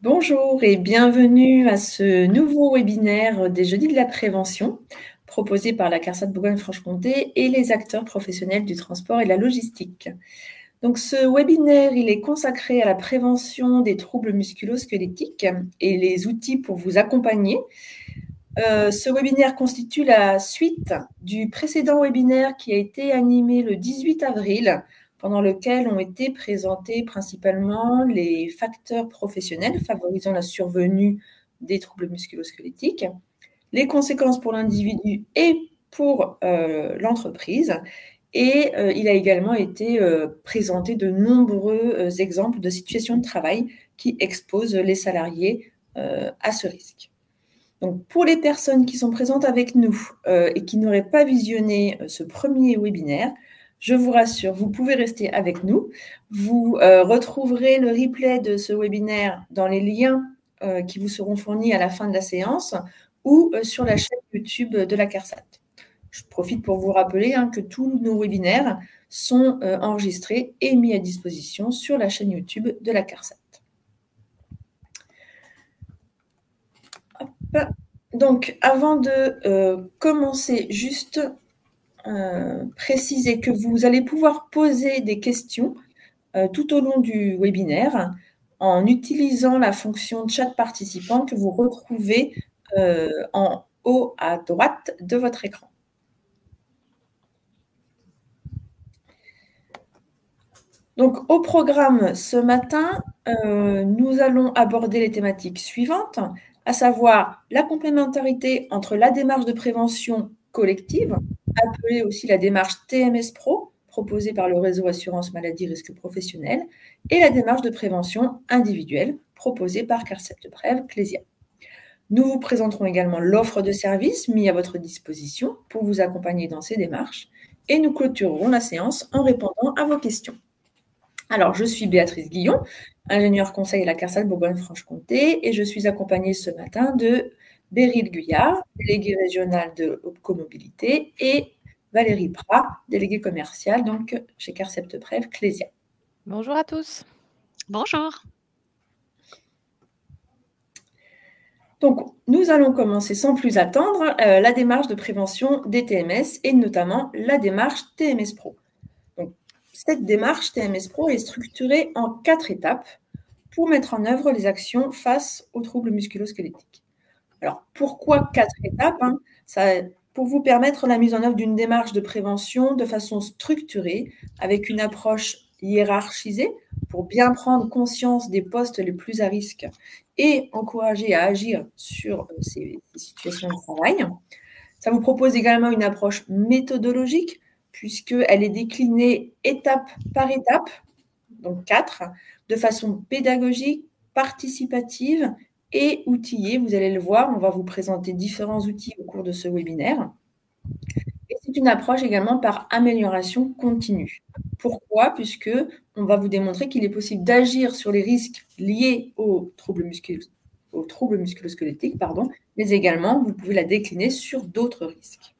Bonjour et bienvenue à ce nouveau webinaire des Jeudis de la prévention proposé par la CARSAT Bourgogne-Franche-Comté et les acteurs professionnels du transport et de la logistique. Donc ce webinaire, il est consacré à la prévention des troubles musculo-squelettiques et les outils pour vous accompagner. Ce webinaire constitue la suite du précédent webinaire qui a été animé le 18 avril, pendant lequel ont été présentés principalement les facteurs professionnels favorisant la survenue des troubles musculo-squelettiques, les conséquences pour l'individu et pour l'entreprise. Et il a également été présenté de nombreux exemples de situations de travail qui exposent les salariés à ce risque. Donc, pour les personnes qui sont présentes avec nous et qui n'auraient pas visionné ce premier webinaire, je vous rassure, vous pouvez rester avec nous. Vous retrouverez le replay de ce webinaire dans les liens qui vous seront fournis à la fin de la séance ou sur la chaîne YouTube de la CARSAT. Je profite pour vous rappeler que tous nos webinaires sont enregistrés et mis à disposition sur la chaîne YouTube de la CARSAT. Hop. Donc, avant de commencer, juste préciser que vous allez pouvoir poser des questions tout au long du webinaire en utilisant la fonction chat participant que vous retrouvez en haut à droite de votre écran. Donc, au programme ce matin, nous allons aborder les thématiques suivantes, à savoir la complémentarité entre la démarche de prévention collective, appelée aussi la démarche TMS Pro, proposée par le réseau Assurance Maladie Risque Professionnel, et la démarche de prévention individuelle, proposée par CARSAT de Prèves Clésia. Nous vous présenterons également l'offre de services mis à votre disposition pour vous accompagner dans ces démarches, et nous clôturerons la séance en répondant à vos questions. Alors, je suis Béatrice Guillon, ingénieure conseil à la CARSAT Bourgogne-Franche-Comté, et je suis accompagnée ce matin de Beryl Guyard, déléguée régionale de Opco-Mobilité, et Valérie Prat, déléguée commerciale donc chez CARSAT de Prèves Clésia. Bonjour à tous. Bonjour. Donc, nous allons commencer sans plus attendre la démarche de prévention des TMS et notamment la démarche TMS Pro. Donc, cette démarche TMS Pro est structurée en 4 étapes pour mettre en œuvre les actions face aux troubles musculo-squelettiques. Alors, pourquoi 4 étapes pour vous permettre la mise en œuvre d'une démarche de prévention de façon structurée, avec une approche hiérarchisée, pour bien prendre conscience des postes les plus à risque et encourager à agir sur ces situations de travail. Ça vous propose également une approche méthodologique, puisqu'elle est déclinée étape par étape, donc 4, de façon pédagogique, participative et outillée. Vous allez le voir, on va vous présenter différents outils au cours de ce webinaire. Et c'est une approche également par amélioration continue. Pourquoi ? Puisqu'on va vous démontrer qu'il est possible d'agir sur les risques liés aux troubles musculo-squelettiques, mais également, vous pouvez la décliner sur d'autres risques.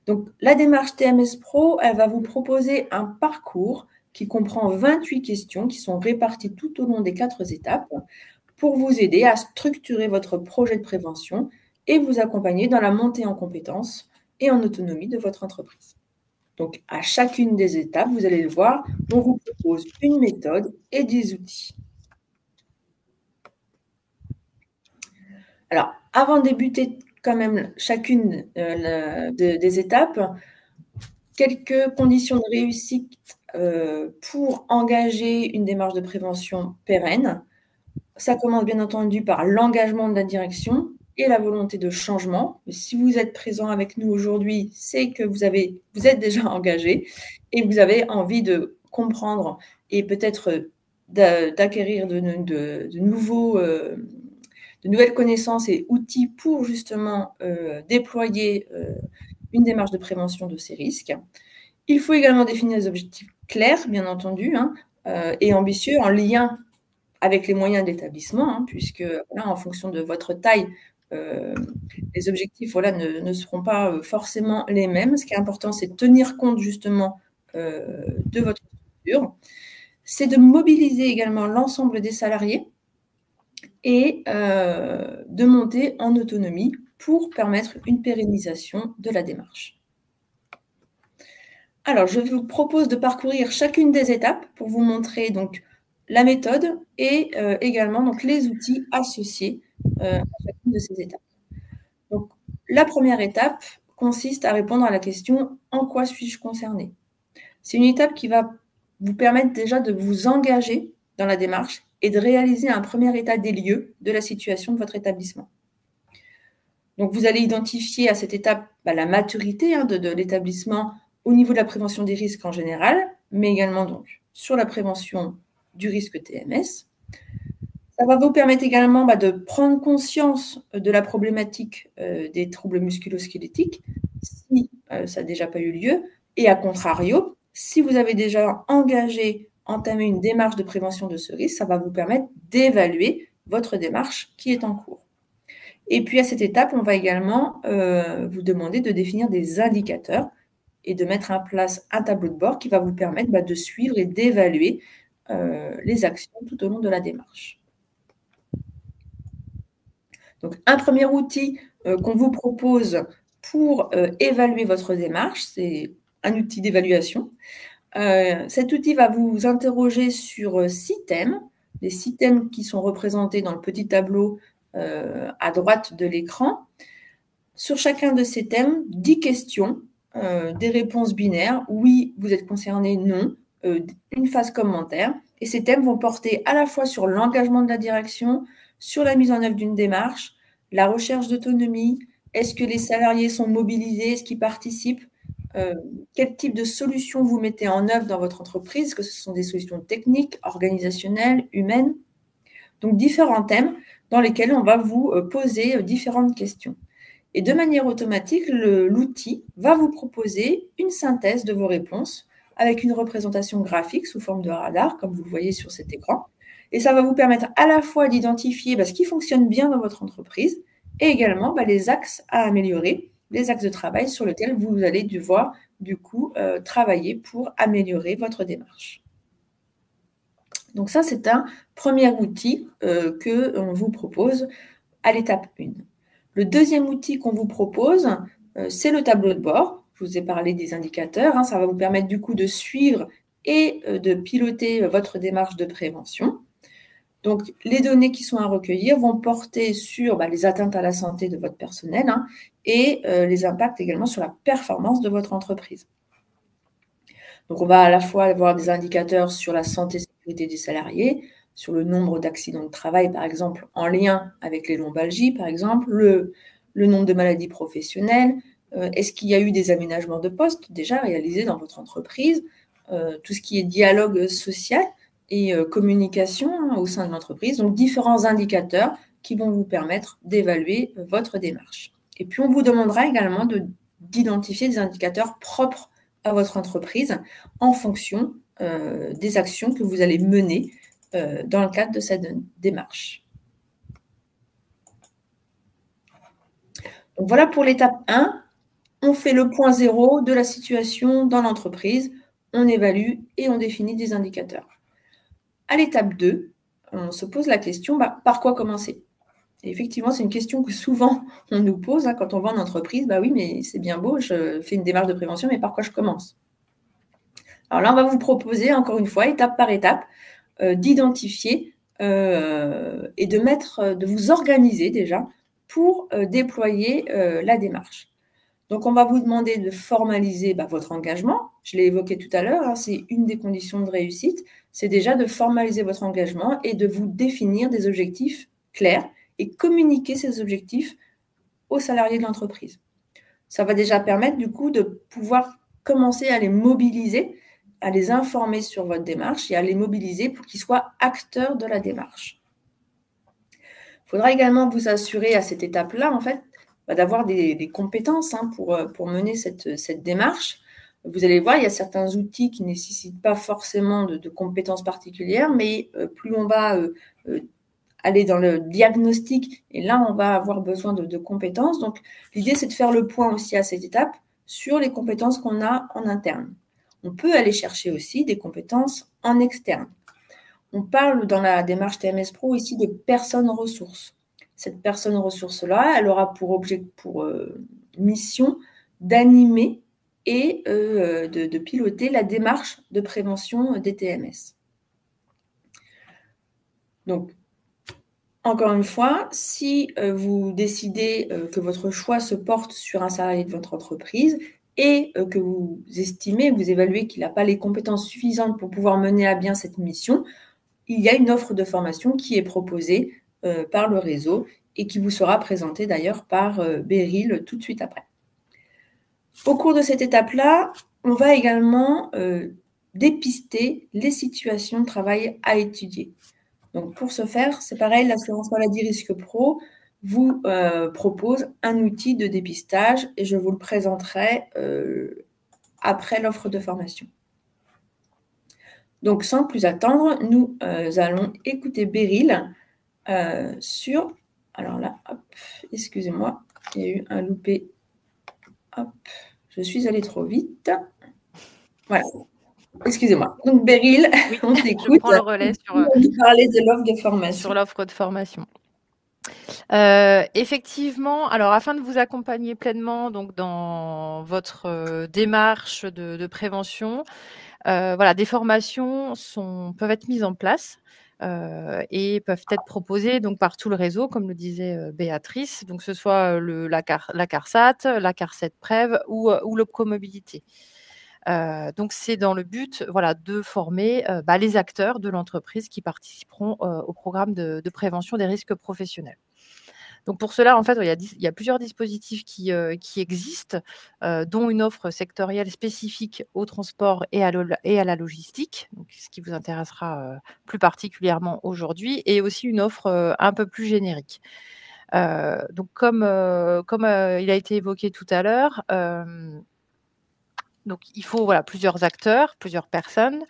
Donc, la démarche TMS Pro, elle va vous proposer un parcours qui comprend 28 questions qui sont réparties tout au long des 4 étapes pour vous aider à structurer votre projet de prévention et vous accompagner dans la montée en compétences et en autonomie de votre entreprise. Donc, à chacune des étapes, vous allez le voir, on vous propose une méthode et des outils. Alors, avant de débuter quand même chacune des étapes, quelques conditions de réussite pour engager une démarche de prévention pérenne. Ça commence bien entendu par l'engagement de la direction et la volonté de changement. Mais si vous êtes présent avec nous aujourd'hui, c'est que vous êtes déjà engagé et vous avez envie de comprendre et peut-être d'acquérir de nouvelles connaissances et outils pour justement déployer une démarche de prévention de ces risques. Il faut également définir des objectifs clairs, bien entendu, et ambitieux, en lien avec les moyens de l'établissement, puisque en fonction de votre taille, les objectifs ne seront pas forcément les mêmes. Ce qui est important, c'est de tenir compte justement de votre structure. C'est de mobiliser également l'ensemble des salariés et de monter en autonomie pour permettre une pérennisation de la démarche. Alors, je vous propose de parcourir chacune des étapes pour vous montrer donc la méthode et également donc les outils associés à chacune de ces étapes. Donc, la première étape consiste à répondre à la question « En quoi suis-je concerné ?» C'est une étape qui va vous permettre déjà de vous engager dans la démarche et de réaliser un premier état des lieux de la situation de votre établissement. Donc, vous allez identifier à cette étape la maturité de l'établissement au niveau de la prévention des risques en général, mais également donc sur la prévention du risque TMS. Ça va vous permettre également de prendre conscience de la problématique des troubles musculo-squelettiques, si ça n'a déjà pas eu lieu, et à contrario, si vous avez déjà entamé une démarche de prévention de ce risque, ça va vous permettre d'évaluer votre démarche qui est en cours. Et puis à cette étape, on va également vous demander de définir des indicateurs et de mettre en place un tableau de bord qui va vous permettre de suivre et d'évaluer les actions tout au long de la démarche. Donc, un premier outil qu'on vous propose pour évaluer votre démarche, c'est un outil d'évaluation. Cet outil va vous interroger sur 6 thèmes, les 6 thèmes qui sont représentés dans le petit tableau à droite de l'écran. Sur chacun de ces thèmes, 10 questions, des réponses binaires, oui, vous êtes concerné, non, une phase commentaire. Et ces thèmes vont porter à la fois sur l'engagement de la direction, sur la mise en œuvre d'une démarche, la recherche d'autonomie, est-ce que les salariés sont mobilisés, est-ce qu'ils participent, quel type de solutions vous mettez en œuvre dans votre entreprise, est-ce que ce sont des solutions techniques, organisationnelles, humaines. Donc, différents thèmes dans lesquels on va vous poser différentes questions. Et de manière automatique, l'outil va vous proposer une synthèse de vos réponses avec une représentation graphique sous forme de radar, comme vous le voyez sur cet écran. Et ça va vous permettre à la fois d'identifier ce qui fonctionne bien dans votre entreprise et également les axes à améliorer, les axes de travail sur lesquels vous allez devoir du coup travailler pour améliorer votre démarche. Donc ça, c'est un premier outil qu'on vous propose à l'étape 1. Le deuxième outil qu'on vous propose, c'est le tableau de bord. Je vous ai parlé des indicateurs. Ça va vous permettre du coup de suivre et de piloter votre démarche de prévention. Donc, les données qui sont à recueillir vont porter sur les atteintes à la santé de votre personnel et les impacts également sur la performance de votre entreprise. Donc, on va à la fois avoir des indicateurs sur la santé et sécurité des salariés, sur le nombre d'accidents de travail, par exemple, en lien avec les lombalgies, par exemple, le nombre de maladies professionnelles, est-ce qu'il y a eu des aménagements de postes déjà réalisés dans votre entreprise, tout ce qui est dialogue social et communication au sein de l'entreprise, donc différents indicateurs qui vont vous permettre d'évaluer votre démarche. Et puis, on vous demandera également d'identifier des indicateurs propres à votre entreprise en fonction des actions que vous allez mener dans le cadre de cette démarche. Donc voilà pour l'étape 1. On fait le point 0 de la situation dans l'entreprise, on évalue et on définit des indicateurs. À l'étape 2, on se pose la question, par quoi commencer? Et effectivement, c'est une question que souvent on nous pose quand on va en entreprise. Oui, mais c'est bien beau, je fais une démarche de prévention, mais par quoi je commence? Alors là, on va vous proposer, encore une fois, étape par étape, d'identifier et de vous organiser déjà pour déployer la démarche. Donc, on va vous demander de formaliser votre engagement. Je l'ai évoqué tout à l'heure, c'est une des conditions de réussite. C'est déjà de formaliser votre engagement et de vous définir des objectifs clairs et communiquer ces objectifs aux salariés de l'entreprise. Ça va déjà permettre du coup de pouvoir commencer à les mobiliser, à les informer sur votre démarche et à les mobiliser pour qu'ils soient acteurs de la démarche. Il faudra également vous assurer à cette étape-là, en fait, d'avoir des compétences pour mener cette démarche. Vous allez voir, il y a certains outils qui ne nécessitent pas forcément de compétences particulières, mais plus on va aller dans le diagnostic, et là, on va avoir besoin de compétences. Donc, l'idée, c'est de faire le point aussi à cette étape sur les compétences qu'on a en interne. On peut aller chercher aussi des compétences en externe. on parle dans la démarche TMS Pro ici de personne ressource. Cette personne ressource-là, elle aura pour mission d'animer et de piloter la démarche de prévention des TMS. Donc, encore une fois, si vous décidez que votre choix se porte sur un salarié de votre entreprise et que vous estimez, vous évaluez qu'il n'a pas les compétences suffisantes pour pouvoir mener à bien cette mission, il y a une offre de formation qui est proposée par le réseau et qui vous sera présentée d'ailleurs par Beryl tout de suite après. Au cours de cette étape-là, on va également dépister les situations de travail à étudier. Donc, pour ce faire, c'est pareil, l'assurance maladie risque pro vous propose un outil de dépistage et je vous le présenterai après l'offre de formation. Donc, sans plus attendre, nous allons écouter Beryl sur... Alors là, hop, excusez-moi, il y a eu un loupé. Hop, je suis allée trop vite. Voilà. Excusez-moi. Donc, Beryl, oui, on t'écoute. je prends le relais sur parler de l'offre de formation. Sur l'offre de formation. Effectivement, alors afin de vous accompagner pleinement donc dans votre démarche de prévention, voilà, des formations peuvent être mises en place et peuvent être proposées donc par tout le réseau, comme le disait Béatrice, donc que ce soit la CARSAT, la CARSET Prév ou l'Opcomobilité. Donc c'est dans le but, voilà, de former les acteurs de l'entreprise qui participeront au programme de prévention des risques professionnels. Donc pour cela, en fait, il y a plusieurs dispositifs qui existent, dont une offre sectorielle spécifique au transport et à la logistique, donc ce qui vous intéressera plus particulièrement aujourd'hui, et aussi une offre un peu plus générique. Donc comme il a été évoqué tout à l'heure, donc il faut plusieurs acteurs, plusieurs personnes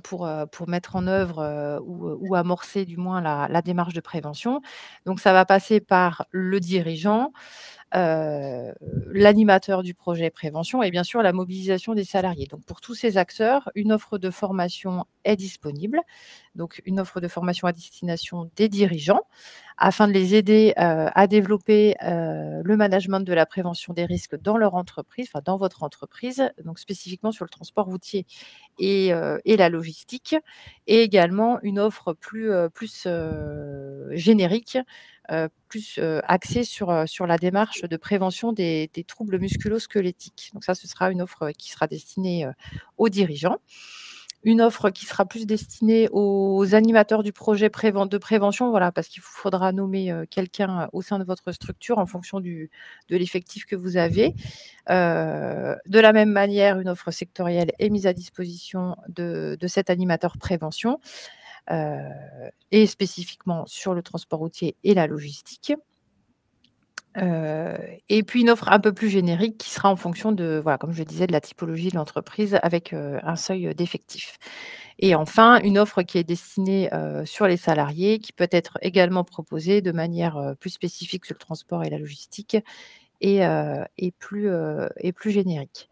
pour mettre en œuvre ou amorcer du moins la démarche de prévention. Donc ça va passer par le dirigeant, l'animateur du projet prévention et bien sûr la mobilisation des salariés. Donc pour tous ces acteurs, une offre de formation est disponible. Donc une offre de formation à destination des dirigeants afin de les aider à développer le management de la prévention des risques dans leur entreprise, enfin dans votre entreprise, donc spécifiquement sur le transport routier et la logistique, et également une offre plus générique, plus axée sur la démarche de prévention des troubles musculo-squelettiques. Donc ça, ce sera une offre qui sera destinée aux dirigeants. Une offre qui sera plus destinée aux animateurs du projet de prévention, voilà, parce qu'il vous faudra nommer quelqu'un au sein de votre structure en fonction de l'effectif que vous avez. De la même manière, une offre sectorielle est mise à disposition de cet animateur prévention, et spécifiquement sur le transport routier et la logistique. Et puis une offre un peu plus générique qui sera en fonction de, voilà, comme je le disais, de la typologie de l'entreprise avec un seuil d'effectifs. Et enfin, une offre qui est destinée sur les salariés, qui peut être également proposée de manière plus spécifique sur le transport et la logistique et plus générique.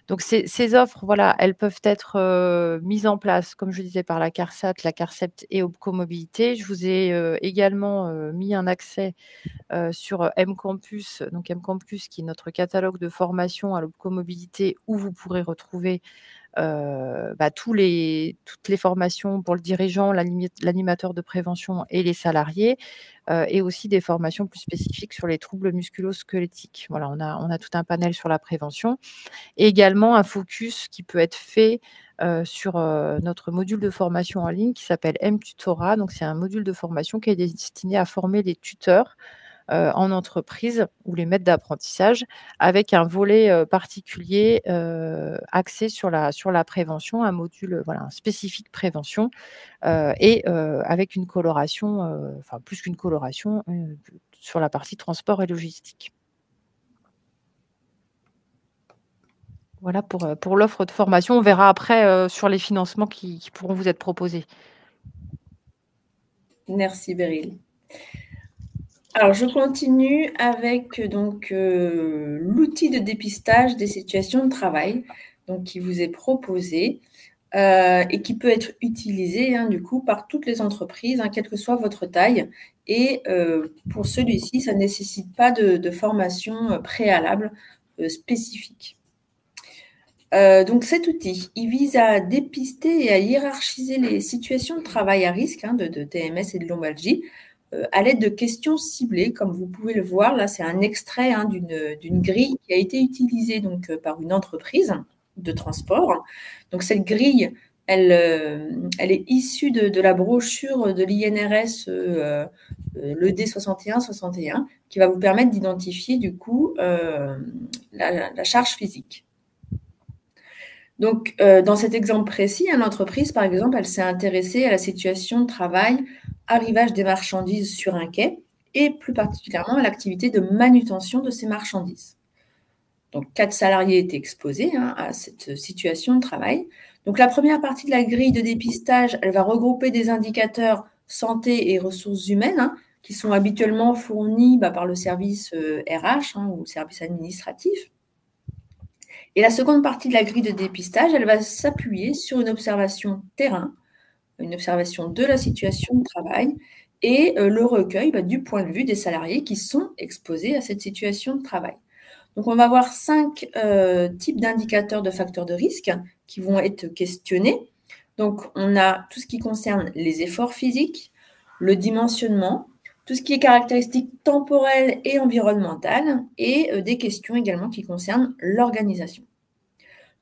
Donc ces offres, voilà, elles peuvent être mises en place, comme je disais, par la CARSAT, la CARSEPT et Opcomobilité. Je vous ai également mis un accès sur mCampus, donc mCampus qui est notre catalogue de formation à l'Opcomobilité où vous pourrez retrouver toutes les formations pour le dirigeant, l'animateur de prévention et les salariés, et aussi des formations plus spécifiques sur les troubles musculo-squelettiques. Voilà, on a tout un panel sur la prévention et également un focus qui peut être fait sur notre module de formation en ligne qui s'appelle mTutorat. Donc c'est un module de formation qui est destiné à former les tuteurs en entreprise ou les maîtres d'apprentissage avec un volet particulier axé sur la prévention, un module un spécifique prévention et avec une coloration, enfin plus qu'une coloration, sur la partie transport et logistique. Voilà pour l'offre de formation. On verra après sur les financements qui pourront vous être proposés. Merci Beryl. Alors, je continue avec donc l'outil de dépistage des situations de travail donc, qui vous est proposé. et qui peut être utilisé du coup par toutes les entreprises, quelle que soit votre taille. Et pour celui-ci, ça ne nécessite pas de formation préalable spécifique. Donc cet outil, il vise à dépister et à hiérarchiser les situations de travail à risque de TMS et de lombalgie à l'aide de questions ciblées. Comme vous pouvez le voir, là c'est un extrait d'une grille qui a été utilisée donc, par une entreprise de transport. Donc cette grille, elle est issue de la brochure de l'INRS, le D6161, qui va vous permettre d'identifier du coup la charge physique. Donc, dans cet exemple précis, l'entreprise, par exemple, elle s'est intéressée à la situation de travail, arrivage des marchandises sur un quai et plus particulièrement à l'activité de manutention de ces marchandises. Donc, 4 salariés étaient exposés à cette situation de travail. Donc, la première partie de la grille de dépistage, elle va regrouper des indicateurs santé et ressources humaines qui sont habituellement fournis par le service RH ou le service administratif. Et la seconde partie de la grille de dépistage, elle va s'appuyer sur une observation terrain, une observation de la situation de travail et le recueil du point de vue des salariés qui sont exposés à cette situation de travail. Donc, on va avoir 5 types d'indicateurs de facteurs de risque qui vont être questionnés. Donc, on a tout ce qui concerne les efforts physiques, le dimensionnement, tout ce qui est caractéristiques temporelles et environnementales, et des questions également qui concernent l'organisation.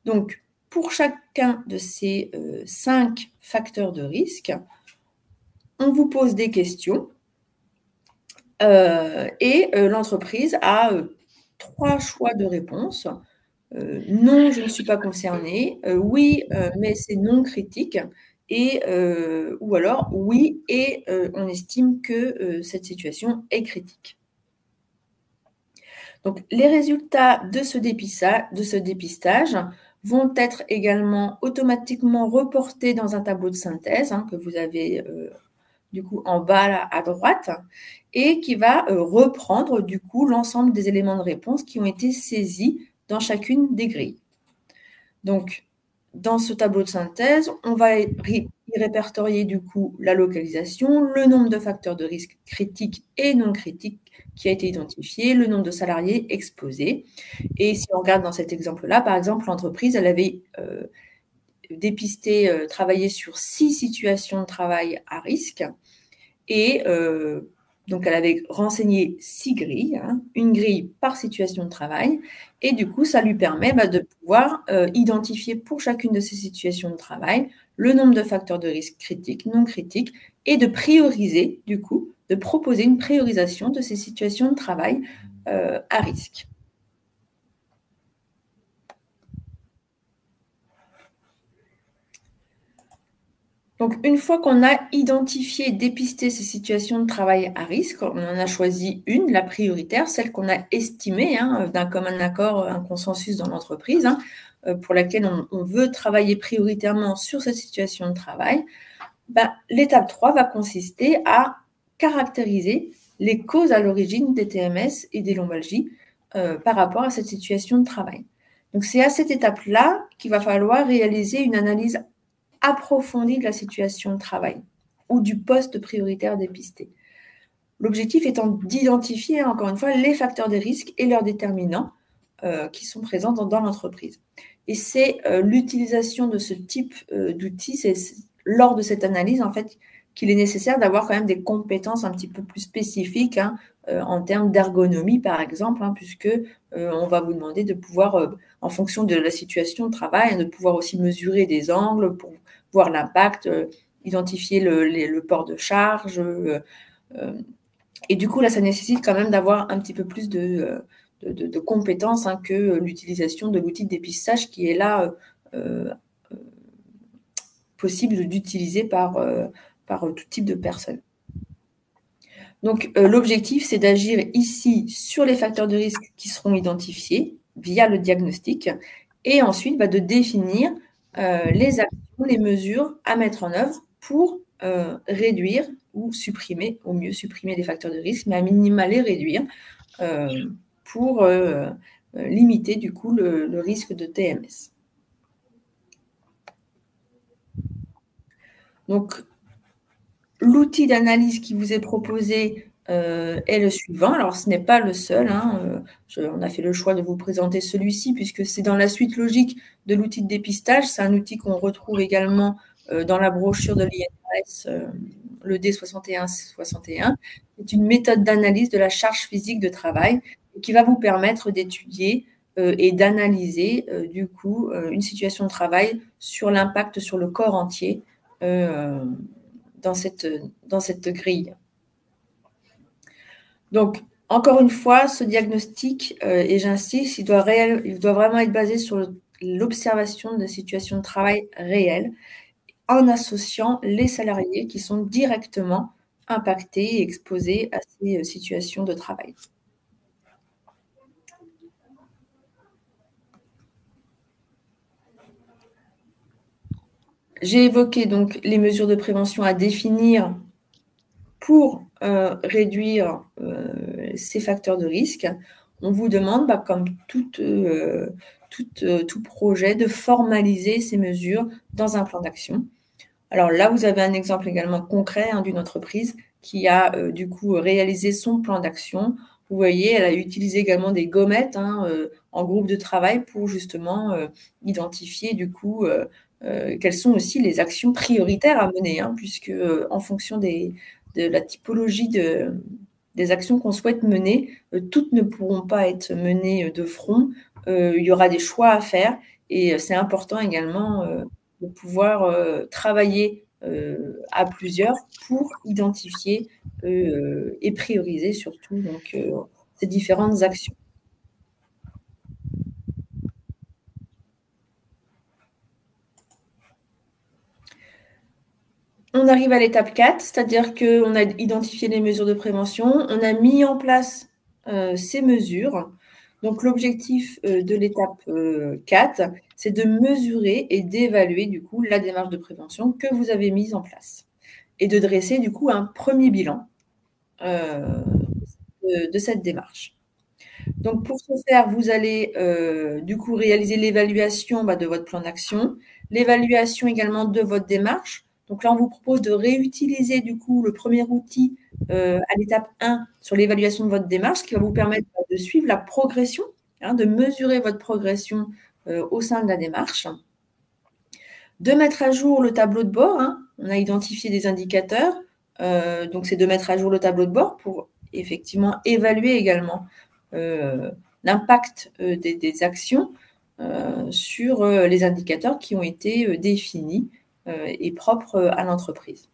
Donc, pour chacun de ces 5 facteurs de risque, on vous pose des questions et l'entreprise a 3 choix de réponse. Non, je ne suis pas concernée. Oui, mais c'est non critique. Et, ou alors, oui, et on estime que cette situation est critique. Donc, les résultats de ce dépistage vont être également automatiquement reportés dans un tableau de synthèse que vous avez du coup en bas là, à droite et qui va reprendre du coup l'ensemble des éléments de réponse qui ont été saisis dans chacune des grilles. Donc, dans ce tableau de synthèse, on va y répertorier du coup la localisation, le nombre de facteurs de risque critiques et non critiques qui a été identifié, le nombre de salariés exposés. Et si on regarde dans cet exemple-là, par exemple, l'entreprise, elle avait dépisté, travaillé sur 6 situations de travail à risque et donc, elle avait renseigné 6 grilles, une grille par situation de travail. Et du coup, ça lui permet de pouvoir identifier pour chacune de ces situations de travail le nombre de facteurs de risque critiques, non critiques, et de prioriser, du coup, de proposer une priorisation de ces situations de travail à risque. Donc, une fois qu'on a identifié et dépisté ces situations de travail à risque, on en a choisi une, la prioritaire, celle qu'on a estimée d'un commun accord, un consensus dans l'entreprise, pour laquelle on veut travailler prioritairement sur cette situation de travail. L'étape 3 va consister à caractériser les causes à l'origine des TMS et des lombalgies par rapport à cette situation de travail. Donc, c'est à cette étape-là qu'il va falloir réaliser une analyse approfondie de la situation de travail ou du poste prioritaire dépisté. L'objectif étant d'identifier, encore une fois, les facteurs de risque et leurs déterminants qui sont présents dans l'entreprise. Et c'est l'utilisation de ce type d'outils, c'est lors de cette analyse, en fait, qu'il est nécessaire d'avoir quand même des compétences un petit peu plus spécifiques en termes d'ergonomie, par exemple, puisque on va vous demander de pouvoir, en fonction de la situation de travail, de pouvoir aussi mesurer des angles pour voir l'impact, identifier le port de charge. Et du coup, là, ça nécessite quand même d'avoir un petit peu plus de compétences que l'utilisation de l'outil de dépistage qui est là possible d'utiliser par tout type de personnes. Donc, l'objectif, c'est d'agir ici sur les facteurs de risque qui seront identifiés via le diagnostic et ensuite de définir les actions, les mesures à mettre en œuvre pour réduire ou supprimer, au mieux supprimer les facteurs de risque, mais à minima les réduire pour limiter du coup le risque de TMS. Donc, l'outil d'analyse qui vous est proposé est le suivant. Alors, ce n'est pas le seul. Hein. On a fait le choix de vous présenter celui-ci puisque c'est dans la suite logique de l'outil de dépistage. C'est un outil qu'on retrouve également dans la brochure de l'INRS, le D6161. C'est une méthode d'analyse de la charge physique de travail qui va vous permettre d'étudier et d'analyser du coup une situation de travail sur l'impact sur le corps entier dans cette grille. Donc, encore une fois, ce diagnostic, et j'insiste, il doit vraiment être basé sur l'observation de situations de travail réelles en associant les salariés qui sont directement impactés et exposés à ces situations de travail. J'ai évoqué donc les mesures de prévention à définir pour réduire ces facteurs de risque. On vous demande, comme tout projet, de formaliser ces mesures dans un plan d'action. Alors là, vous avez un exemple également concret d'une entreprise qui a du coup réalisé son plan d'action. Vous voyez, elle a utilisé également des gommettes en groupe de travail pour justement identifier du coup quelles sont aussi les actions prioritaires à mener, puisque en fonction de la typologie des actions qu'on souhaite mener, toutes ne pourront pas être menées de front. Il y aura des choix à faire et c'est important également de pouvoir travailler à plusieurs pour identifier et prioriser surtout donc, ces différentes actions. On arrive à l'étape 4, c'est-à-dire qu'on a identifié les mesures de prévention, on a mis en place ces mesures. Donc, l'objectif de l'étape 4, c'est de mesurer et d'évaluer du coup la démarche de prévention que vous avez mise en place et de dresser du coup un premier bilan de cette démarche. Donc, pour ce faire, vous allez du coup réaliser l'évaluation de votre plan d'action, l'évaluation également de votre démarche. Donc là, on vous propose de réutiliser du coup le premier outil à l'étape 1 sur l'évaluation de votre démarche, qui va vous permettre de suivre la progression, de mesurer votre progression au sein de la démarche, de mettre à jour le tableau de bord. On a identifié des indicateurs, donc c'est de mettre à jour le tableau de bord pour effectivement évaluer également l'impact des actions sur les indicateurs qui ont été définis et propres à l'entreprise.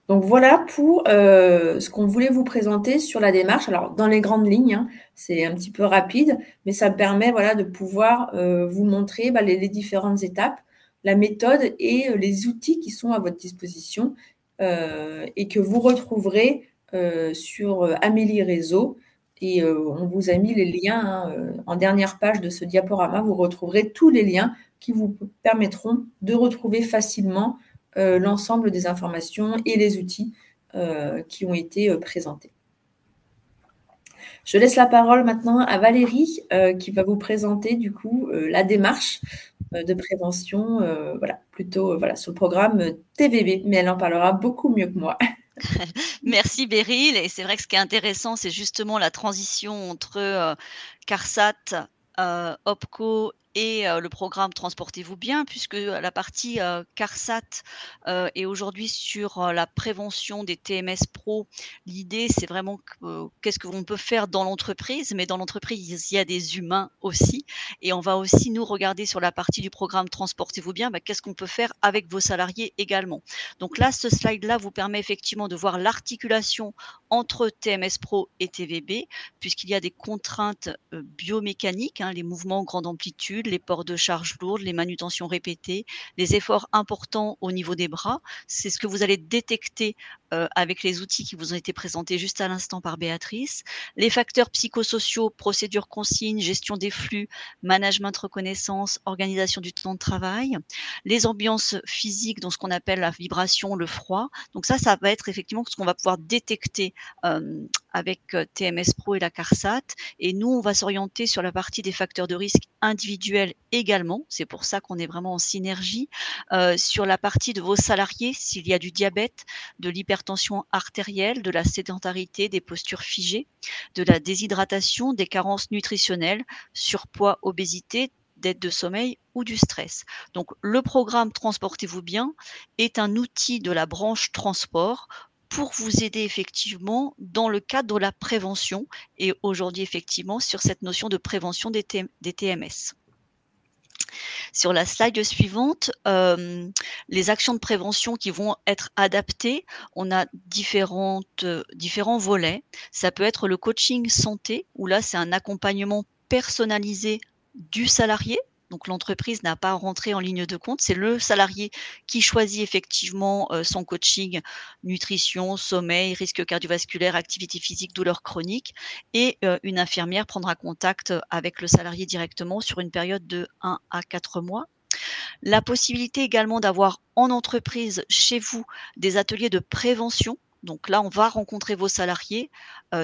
Donc voilà pour ce qu'on voulait vous présenter sur la démarche. Alors dans les grandes lignes, c'est un petit peu rapide, mais ça permet de pouvoir vous montrer les différentes étapes, la méthode et les outils qui sont à votre disposition et que vous retrouverez sur Amélie Réseau. Et on vous a mis les liens en dernière page de ce diaporama. Vous retrouverez tous les liens qui vous permettront de retrouver facilement l'ensemble des informations et les outils qui ont été présentés. Je laisse la parole maintenant à Valérie qui va vous présenter du coup la démarche de prévention, plutôt sur le programme TVB, mais elle en parlera beaucoup mieux que moi. Merci Beryl, et c'est vrai que ce qui est intéressant, c'est justement la transition entre CARSAT, OPCO et le programme Transportez-vous bien, puisque la partie CARSAT est aujourd'hui sur la prévention des TMS Pro. L'idée, c'est vraiment qu'est-ce qu'on peut faire dans l'entreprise, mais dans l'entreprise, il y a des humains aussi, et on va aussi nous regarder sur la partie du programme Transportez-vous bien, qu'est-ce qu'on peut faire avec vos salariés également. Donc là, ce slide-là vous permet effectivement de voir l'articulation entre TMS Pro et TVB, puisqu'il y a des contraintes biomécaniques, les mouvements grande amplitude, les ports de charge lourde, les manutentions répétées, les efforts importants au niveau des bras. C'est ce que vous allez détecter avec les outils qui vous ont été présentés juste à l'instant par Béatrice. Les facteurs psychosociaux, procédures consignes, gestion des flux, management reconnaissance, organisation du temps de travail. Les ambiances physiques, donc ce qu'on appelle la vibration, le froid. Donc ça va être effectivement ce qu'on va pouvoir détecter avec TMS Pro et la CARSAT. Et nous, on va s'orienter sur la partie des facteurs de risque individuel également. C'est pour ça qu'on est vraiment en synergie sur la partie de vos salariés, s'il y a du diabète, de l'hypertension artérielle, de la sédentarité, des postures figées, de la déshydratation, des carences nutritionnelles, surpoids, obésité, dette de sommeil ou du stress. Donc le programme Transportez-vous bien est un outil de la branche transport pour vous aider effectivement dans le cadre de la prévention et aujourd'hui effectivement sur cette notion de prévention des TMS. Sur la slide suivante, les actions de prévention qui vont être adaptées, on a différents volets. Ça peut être le coaching santé, où là, c'est un accompagnement personnalisé du salarié. Donc l'entreprise n'a pas à rentrer en ligne de compte, c'est le salarié qui choisit effectivement son coaching, nutrition, sommeil, risque cardiovasculaire, activité physique, douleur chronique, et une infirmière prendra contact avec le salarié directement sur une période de 1 à 4 mois. La possibilité également d'avoir en entreprise, chez vous, des ateliers de prévention. Donc là, on va rencontrer vos salariés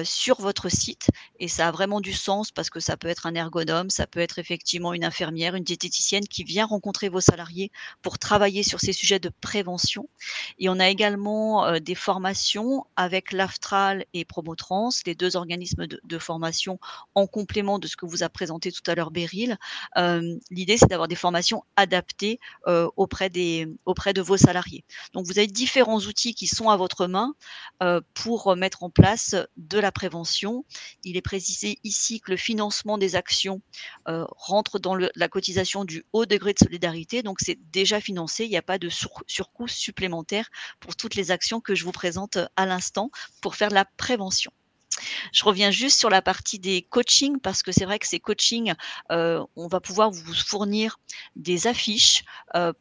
sur votre site et ça a vraiment du sens parce que ça peut être un ergonome, ça peut être effectivement une infirmière, une diététicienne qui vient rencontrer vos salariés pour travailler sur ces sujets de prévention. Et on a également des formations avec l'Aftral et Promotrans, les deux organismes de formation en complément de ce que vous a présenté tout à l'heure Beryl. L'idée, c'est d'avoir des formations adaptées auprès de vos salariés. Donc, vous avez différents outils qui sont à votre main pour mettre en place de la prévention. Il est précisé ici que le financement des actions rentre dans la cotisation du haut degré de solidarité, donc c'est déjà financé, il n'y a pas de surcoût supplémentaire pour toutes les actions que je vous présente à l'instant pour faire de la prévention. Je reviens juste sur la partie des coachings parce que c'est vrai que ces coachings, on va pouvoir vous fournir des affiches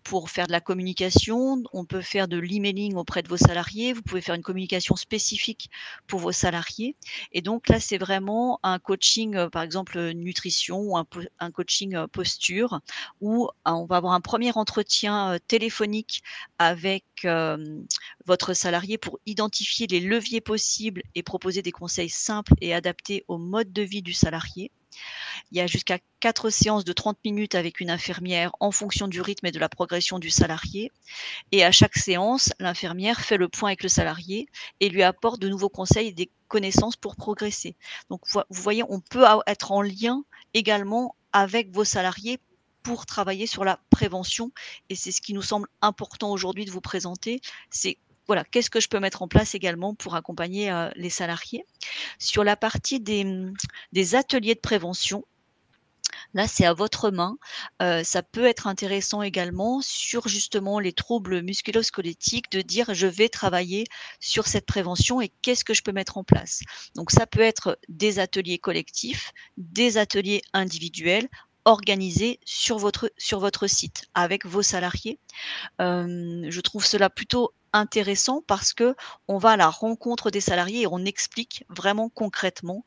pour faire de la communication. On peut faire de l'emailing auprès de vos salariés. Vous pouvez faire une communication spécifique pour vos salariés. Et donc là, c'est vraiment un coaching, par exemple nutrition ou un coaching posture où on va avoir un premier entretien téléphonique avec votre salarié pour identifier les leviers possibles et proposer des conseils simples et adaptés au mode de vie du salarié. Il y a jusqu'à 4 séances de 30 minutes avec une infirmière en fonction du rythme et de la progression du salarié. Et à chaque séance, l'infirmière fait le point avec le salarié et lui apporte de nouveaux conseils et des connaissances pour progresser. Donc, vous voyez, on peut être en lien également avec vos salariés pour travailler sur la prévention. Et c'est ce qui nous semble important aujourd'hui de vous présenter. C'est voilà, qu'est-ce que je peux mettre en place également pour accompagner les salariés. Sur la partie des ateliers de prévention, là, c'est à votre main. Ça peut être intéressant également sur justement les troubles musculo-squelettiques de dire je vais travailler sur cette prévention et qu'est-ce que je peux mettre en place. Donc ça peut être des ateliers collectifs, des ateliers individuels organisés sur votre site avec vos salariés. Je trouve cela plutôt intéressant parce que on va à la rencontre des salariés et on explique vraiment concrètement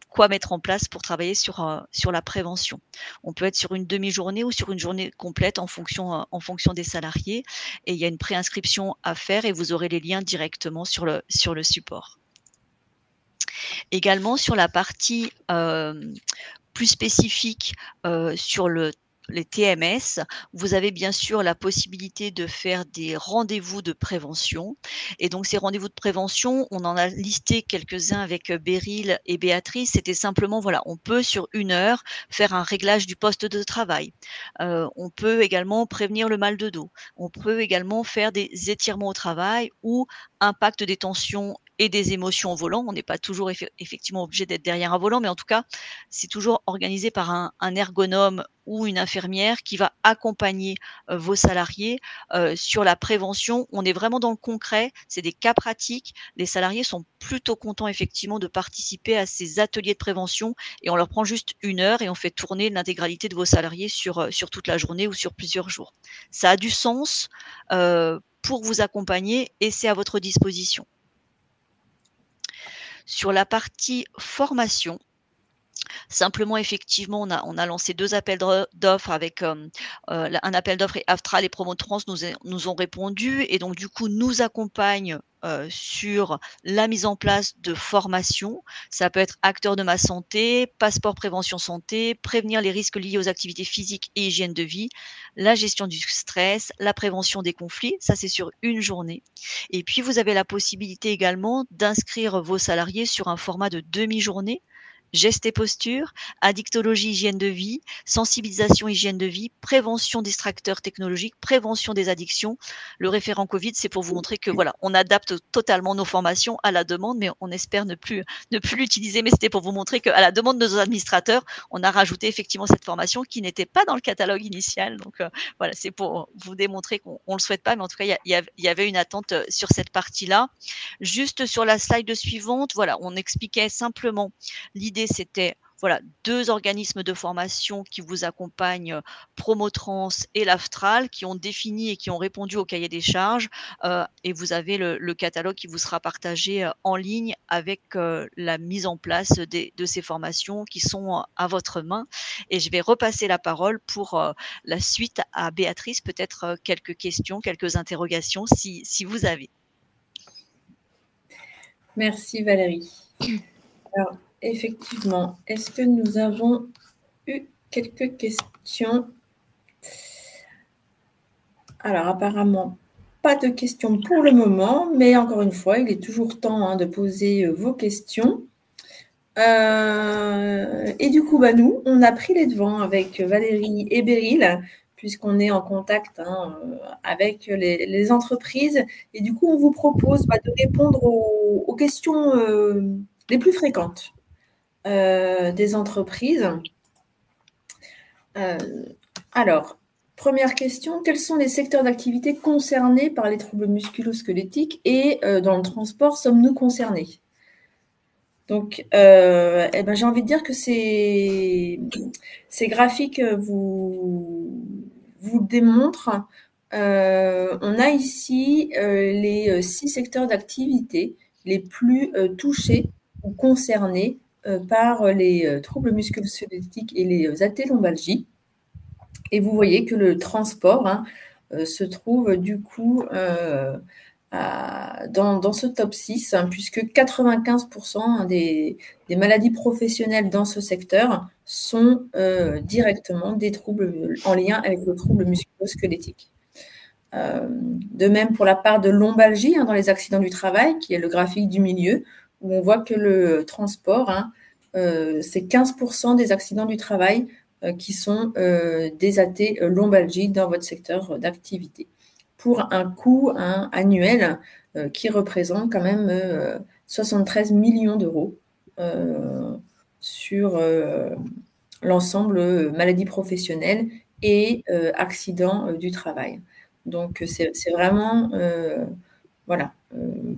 quoi mettre en place pour travailler sur la prévention. On peut être sur une demi-journée ou sur une journée complète en fonction des salariés et il y a une préinscription à faire et vous aurez les liens directement sur le support. Également sur la partie plus spécifique sur les TMS, vous avez bien sûr la possibilité de faire des rendez-vous de prévention. Et donc ces rendez-vous de prévention, on en a listé quelques-uns avec Beryl et Béatrice. C'était simplement, voilà, on peut sur 1 heure faire un réglage du poste de travail. On peut également prévenir le mal de dos. On peut également faire des étirements au travail ou impact des tensions et des émotions au volant. On n'est pas toujours effectivement obligé d'être derrière un volant, mais en tout cas, c'est toujours organisé par un ergonome ou une infirmière qui va accompagner vos salariés sur la prévention. On est vraiment dans le concret, c'est des cas pratiques. Les salariés sont plutôt contents effectivement de participer à ces ateliers de prévention et on leur prend juste 1 heure et on fait tourner l'intégralité de vos salariés sur toute la journée ou sur plusieurs jours. Ça a du sens pour vous accompagner et c'est à votre disposition. Sur la partie formation, Simplement, effectivement, on a lancé 2 appels d'offres avec, un appel d'offres et Aftral et Promotrans nous ont répondu et donc du coup, nous accompagnent, sur la mise en place de formations. Ça peut être acteur de ma santé, passeport prévention santé, prévenir les risques liés aux activités physiques et hygiène de vie, la gestion du stress, la prévention des conflits, ça c'est sur une journée et puis vous avez la possibilité également d'inscrire vos salariés sur un format de demi-journée. Gestes et postures, addictologie, hygiène de vie, sensibilisation, hygiène de vie, prévention des distracteurs technologiques, prévention des addictions. Le référent Covid, c'est pour vous montrer que voilà, on adapte totalement nos formations à la demande, mais on espère ne plus l'utiliser. Mais c'était pour vous montrer qu'à la demande de nos administrateurs, on a rajouté effectivement cette formation qui n'était pas dans le catalogue initial. Donc voilà, c'est pour vous démontrer qu'on ne le souhaite pas, mais en tout cas, il y avait une attente sur cette partie-là. Juste sur la slide suivante, voilà, on expliquait simplement. L'idée, c'était voilà, 2 organismes de formation qui vous accompagnent, Promotrans et l'Aftral, qui ont défini et qui ont répondu au cahier des charges, et vous avez le catalogue qui vous sera partagé, en ligne avec, la mise en place de ces formations qui sont, à votre main et je vais repasser la parole pour, la suite à Béatrice. Peut-être, quelques questions, quelques interrogations si vous avez. Merci Valérie. Alors, effectivement, est-ce que nous avons eu quelques questions? Alors, apparemment, pas de questions pour le moment, mais encore une fois, il est toujours temps de poser vos questions. Et du coup, nous, on a pris les devants avec Valérie et Beryl, puisqu'on est en contact avec les entreprises. Et du coup, on vous propose de répondre aux questions les plus fréquentes des entreprises. Alors, première question, quels sont les secteurs d'activité concernés par les troubles musculo-squelettiques et dans le transport, sommes-nous concernés? Donc, j'ai envie de dire que ces graphiques vous démontrent. On a ici les 6 secteurs d'activité les plus touchés ou concernés par les troubles musculo-squelettiques et les athélombalgies. Et vous voyez que le transport se trouve du coup dans ce top 6, puisque 95% des maladies professionnelles dans ce secteur sont directement des troubles en lien avec le trouble musculo-squelettique. De même pour la part de lombalgie dans les accidents du travail, qui est le graphique du milieu, où on voit que le transport, c'est 15% des accidents du travail qui sont des AT lombalgie dans votre secteur d'activité, pour un coût annuel qui représente quand même 73 millions d'euros sur l'ensemble maladies professionnelles et accidents du travail. Donc, c'est vraiment, voilà,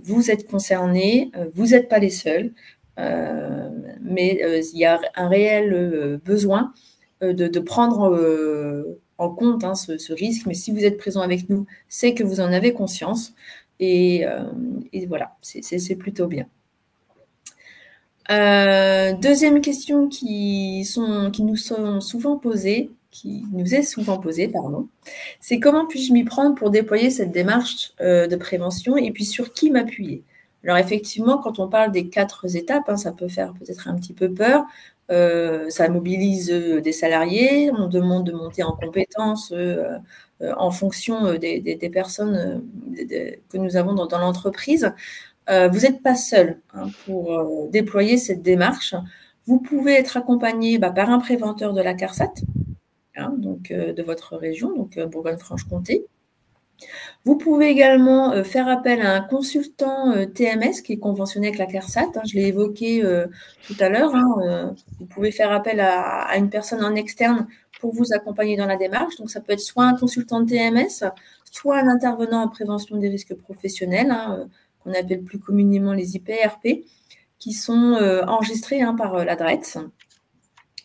vous êtes concernés, vous n'êtes pas les seuls, mais il y a un réel besoin de prendre en compte ce risque. Mais si vous êtes présent avec nous, c'est que vous en avez conscience. Et voilà, c'est plutôt bien. Deuxième question qui nous est souvent posée, c'est comment puis-je m'y prendre pour déployer cette démarche de prévention et puis sur qui m'appuyer? Alors effectivement, quand on parle des 4 étapes, ça peut faire peut-être un petit peu peur. Ça mobilise des salariés, on demande de monter en compétences en fonction des personnes que nous avons dans l'entreprise. Vous n'êtes pas seul pour déployer cette démarche. Vous pouvez être accompagné par un préventeur de la CARSAT, donc de votre région, donc Bourgogne-Franche-Comté. Vous pouvez également faire appel à un consultant TMS qui est conventionné avec la CARSAT. Je l'ai évoqué tout à l'heure. Vous pouvez faire appel à une personne en externe pour vous accompagner dans la démarche. Donc, ça peut être soit un consultant TMS, soit un intervenant en prévention des risques professionnels, qu'on appelle plus communément les IPRP, qui sont enregistrés par la DRETS.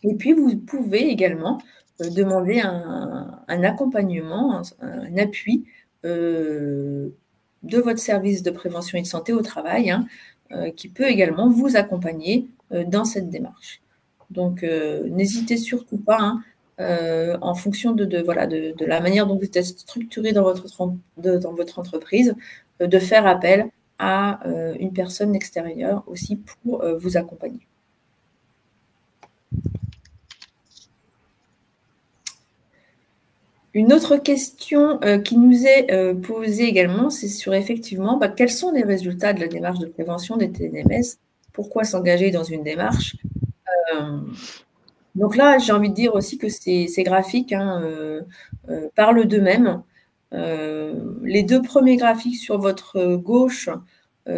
Et puis, vous pouvez également demander un accompagnement, un appui de votre service de prévention et de santé au travail, qui peut également vous accompagner dans cette démarche. Donc, n'hésitez surtout pas, hein, en fonction de la manière dont vous êtes structuré dans votre entreprise, de faire appel à une personne extérieure aussi pour vous accompagner. Une autre question qui nous est posée également, c'est sur effectivement quels sont les résultats de la démarche de prévention des TNMS, pourquoi s'engager dans une démarche. Donc là, j'ai envie de dire aussi que ces graphiques parlent d'eux-mêmes. Les 2 premiers graphiques sur votre gauche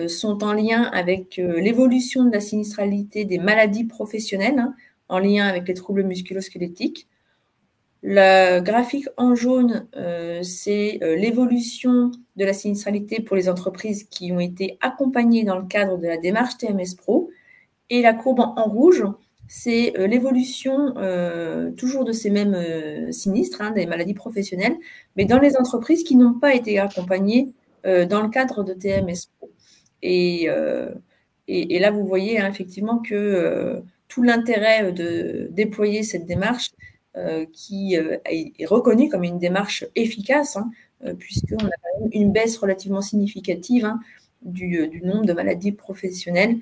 sont en lien avec l'évolution de la sinistralité des maladies professionnelles, hein, en lien avec les troubles musculo-squelettiques. Le graphique en jaune, c'est l'évolution de la sinistralité pour les entreprises qui ont été accompagnées dans le cadre de la démarche TMS Pro. Et la courbe en rouge, c'est l'évolution toujours de ces mêmes sinistres, hein, des maladies professionnelles, mais dans les entreprises qui n'ont pas été accompagnées dans le cadre de TMS Pro. Et là, vous voyez hein, effectivement que tout l'intérêt de déployer cette démarche qui est reconnue comme une démarche efficace, hein, puisqu'on a quand même une baisse relativement significative hein, du nombre de maladies professionnelles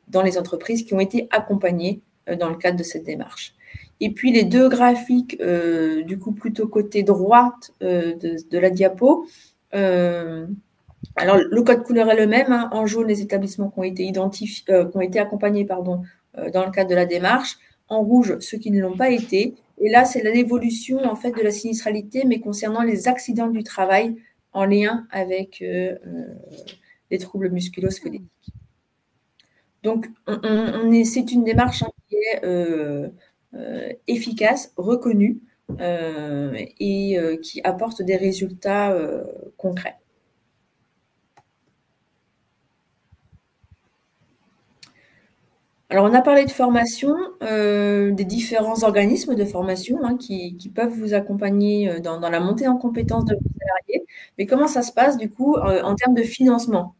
dans les entreprises qui ont été accompagnées dans le cadre de cette démarche. Et puis les 2 graphiques, du coup plutôt côté droite de la diapo. Alors le code couleur est le même, hein, en jaune les établissements qui ont été accompagnés dans le cadre de la démarche, en rouge ceux qui ne l'ont pas été. Et là c'est l'évolution en fait de la sinistralité, mais concernant les accidents du travail en lien avec les troubles musculo-squelettiques. Donc, c'est une démarche hein, qui est efficace, reconnue et qui apporte des résultats concrets. Alors, on a parlé de formation, des différents organismes de formation hein, qui peuvent vous accompagner dans la montée en compétences de vos salariés. Mais comment ça se passe, du coup, en termes de financement?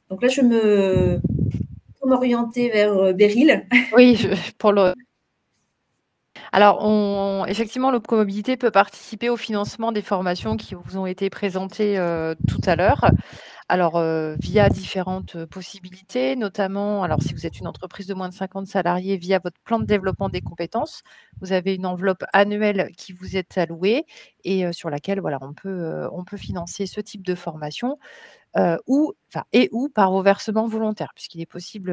Donc là, je me m'orienter vers Beryl. Oui, Alors, effectivement, l'Opcomobilité peut participer au financement des formations qui vous ont été présentées tout à l'heure. Alors, via différentes possibilités, notamment, alors si vous êtes une entreprise de moins de 50 salariés, via votre plan de développement des compétences, vous avez une enveloppe annuelle qui vous est allouée et sur laquelle voilà, on peut financer ce type de formation. Ou par vos versements volontaires, puisqu'il est possible,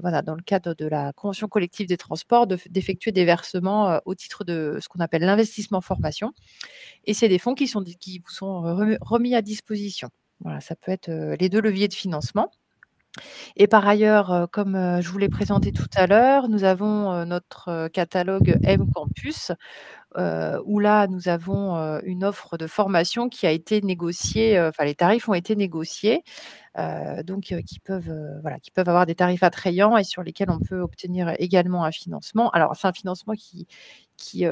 voilà, dans le cadre de la convention collective des transports, d'effectuer des versements au titre de ce qu'on appelle l'investissement formation. Et c'est des fonds qui vous sont remis à disposition. Voilà, ça peut être les 2 leviers de financement. Et par ailleurs, comme je vous l'ai présenté tout à l'heure, nous avons notre catalogue M-Campus où là, nous avons une offre de formation qui a été négociée, enfin les tarifs ont été négociés, donc qui peuvent avoir des tarifs attrayants et sur lesquels on peut obtenir également un financement. Alors c'est un financement qui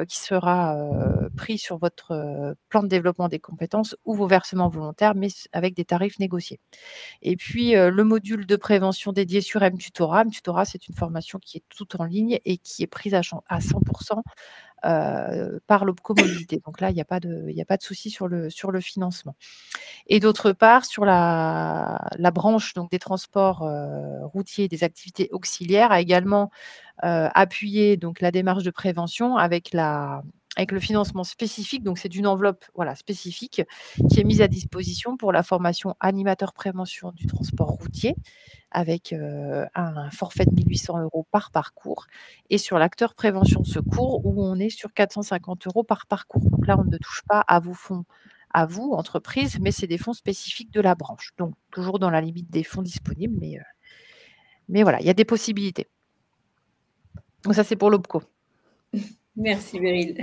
sera pris sur votre plan de développement des compétences ou vos versements volontaires, mais avec des tarifs négociés. Et puis le module de prévention dédié sur M-Tutorat. M-Tutorat, c'est une formation qui est toute en ligne et qui est prise à 100% par l'Opcomobilité. Donc là, il n'y a pas de souci sur le financement. Et d'autre part, sur la branche donc des transports routiers et des activités auxiliaires, a également appuyé donc la démarche de prévention avec le financement spécifique. Donc c'est d'une enveloppe spécifique qui est mise à disposition pour la formation animateur prévention du transport routier, avec un forfait de 1 800 € par parcours, et sur l'acteur prévention secours où on est sur 450 € par parcours. Donc là, on ne touche pas à vos fonds, à vous, entreprise, mais c'est des fonds spécifiques de la branche. Donc toujours dans la limite des fonds disponibles, mais voilà, il y a des possibilités. Donc ça, c'est pour l'OPCO. Merci Beryl.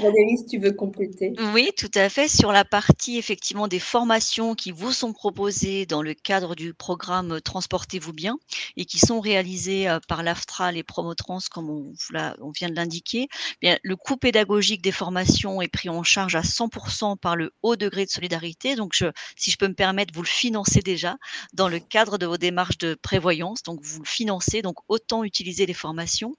Valérie, si tu veux compléter. Oui, tout à fait. Sur la partie effectivement des formations qui vous sont proposées dans le cadre du programme Transportez-vous bien et qui sont réalisées par l'AFTRAL et Promotrans, comme on vient de l'indiquer, bien, le coût pédagogique des formations est pris en charge à 100% par le haut degré de solidarité. Donc, si je peux me permettre, vous le financez déjà dans le cadre de vos démarches de prévoyance. Donc, vous le financez, donc autant utiliser les formations.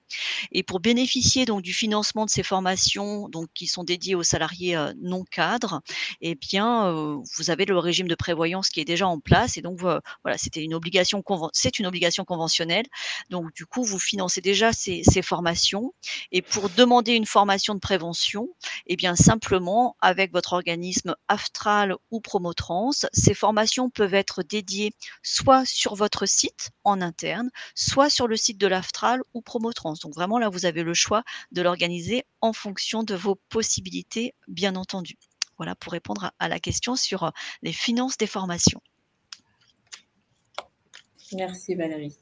Et pour bénéficier donc du financement de ces formations, donc qui sont dédiées aux salariés non cadres, eh bien, vous avez le régime de prévoyance qui est déjà en place. Et donc, voilà, c'est une obligation conventionnelle. Donc, du coup, vous financez déjà ces formations. Et pour demander une formation de prévention, eh bien, simplement, avec votre organisme AFTRAL ou Promotrans, ces formations peuvent être dédiées soit sur votre site en interne, soit sur le site de l'AFTRAL ou Promotrans. Donc vraiment, là, vous avez le choix de l'organiser en fonction de vos possibilités, bien entendu. Voilà pour répondre à la question sur les finances des formations. Merci Valérie.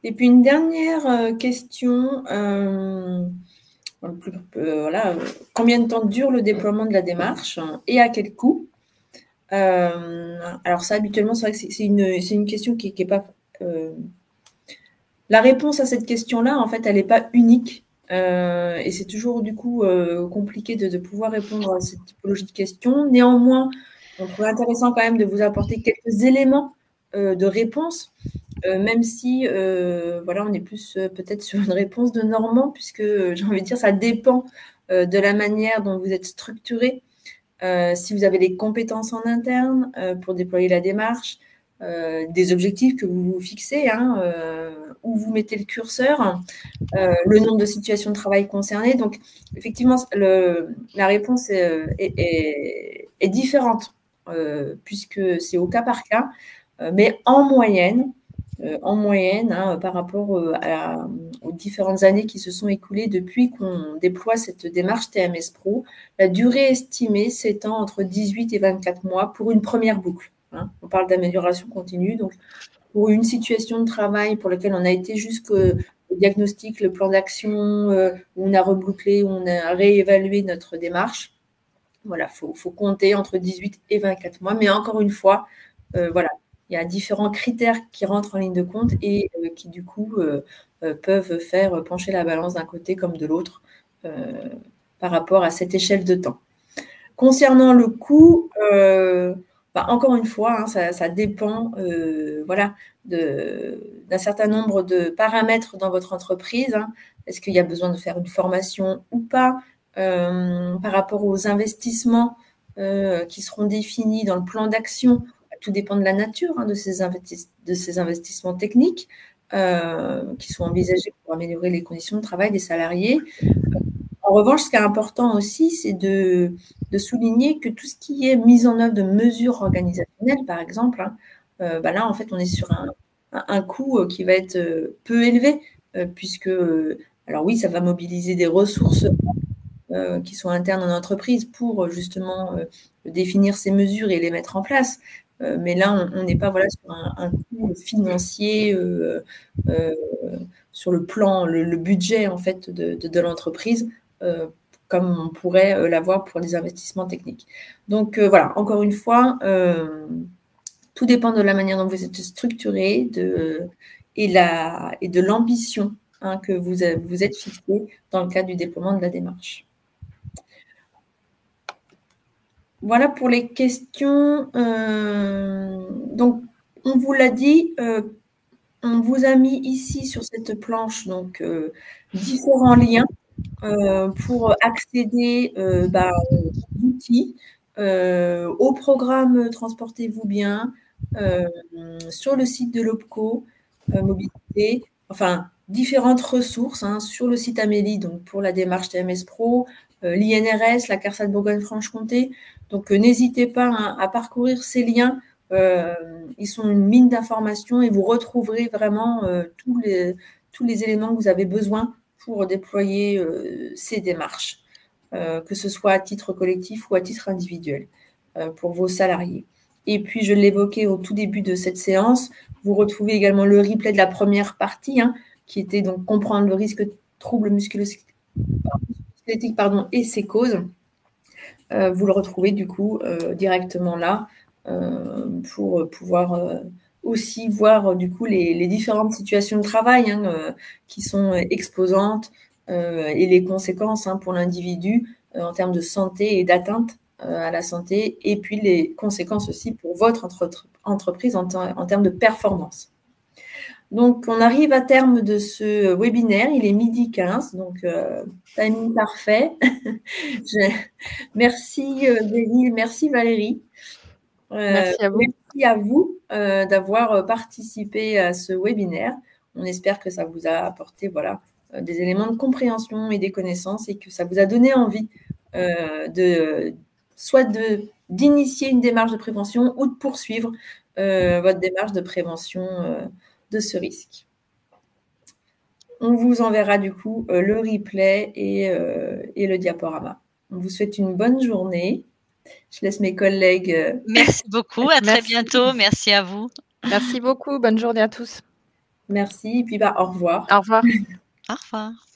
Et puis une dernière question. Voilà, combien de temps dure le déploiement de la démarche et à quel coût? Alors ça, habituellement, c'est vrai que c'est une question qui n'est pas... La réponse à cette question-là, en fait, elle n'est pas unique. Et c'est toujours, du coup, compliqué de pouvoir répondre à cette typologie de questions. Néanmoins, on trouve intéressant quand même de vous apporter quelques éléments de réponse, même si, voilà, on est plus peut-être sur une réponse de Normand, puisque, j'ai envie de dire, ça dépend de la manière dont vous êtes structuré. Si vous avez les compétences en interne pour déployer la démarche, des objectifs que vous vous fixez, où vous mettez le curseur, le nombre de situations de travail concernées. Donc, effectivement, la réponse est différente puisque c'est au cas par cas, mais en moyenne, par rapport aux différentes années qui se sont écoulées depuis qu'on déploie cette démarche TMS Pro, la durée estimée s'étend entre 18 et 24 mois pour une première boucle. On parle d'amélioration continue. Donc, pour une situation de travail pour laquelle on a été jusqu'au diagnostic, le plan d'action, où on a rebouclé, où on a réévalué notre démarche, voilà, faut compter entre 18 et 24 mois. Mais encore une fois, voilà, il y a différents critères qui rentrent en ligne de compte et qui, du coup, peuvent faire pencher la balance d'un côté comme de l'autre par rapport à cette échelle de temps. Concernant le coût, encore une fois, ça dépend voilà, d'un certain nombre de paramètres dans votre entreprise. Est-ce qu'il y a besoin de faire une formation ou pas par rapport aux investissements qui seront définis dans le plan d'action? Tout dépend de la nature de ces investissements techniques qui sont envisagés pour améliorer les conditions de travail des salariés. En revanche, ce qui est important aussi, c'est de souligner que tout ce qui est mise en œuvre de mesures organisationnelles, par exemple, là, en fait, on est sur un coût qui va être peu élevé, puisque, alors oui, ça va mobiliser des ressources qui sont internes en entreprise pour justement définir ces mesures et les mettre en place. Mais là, on n'est pas sur un coût financier sur le plan, le budget en fait de l'entreprise, comme on pourrait l'avoir pour les investissements techniques. Donc voilà, encore une fois, tout dépend de la manière dont vous êtes structuré et de l'ambition que vous êtes fixé dans le cadre du déploiement de la démarche. Voilà pour les questions. Donc, on vous l'a dit, on vous a mis ici sur cette planche donc différents liens pour accéder aux outils, au programme Transportez-vous bien, sur le site de l'OPCO Mobilité, enfin différentes ressources sur le site Amélie, donc pour la démarche TMS Pro, l'INRS, la CARSAT Bourgogne-Franche-Comté. Donc n'hésitez pas à parcourir ces liens. Ils sont une mine d'informations et vous retrouverez vraiment tous les éléments que vous avez besoin pour déployer ces démarches, que ce soit à titre collectif ou à titre individuel pour vos salariés. Et puis, je l'évoquais au tout début de cette séance, vous retrouvez également le replay de la première partie, qui était donc comprendre le risque de troubles musculo-squelettiques musculo-squelettique, pardon, et ses causes. Vous le retrouvez du coup directement là pour pouvoir aussi voir du coup les différentes situations de travail qui sont exposantes et les conséquences pour l'individu en termes de santé et d'atteinte à la santé, et puis les conséquences aussi pour votre entreprise en termes de performance. Donc, on arrive à terme de ce webinaire. Il est 12h15, donc timing parfait. Merci Béryl, merci Valérie. Merci à vous. Merci à vous d'avoir participé à ce webinaire. On espère que ça vous a apporté des éléments de compréhension et des connaissances, et que ça vous a donné envie soit d'initier une démarche de prévention ou de poursuivre votre démarche de prévention de ce risque. On vous enverra du coup le replay et le diaporama. On vous souhaite une bonne journée. Je laisse mes collègues. Merci beaucoup, à très bientôt. Merci à vous. Merci beaucoup, bonne journée à tous. Merci, et puis au revoir. Au revoir. Au revoir.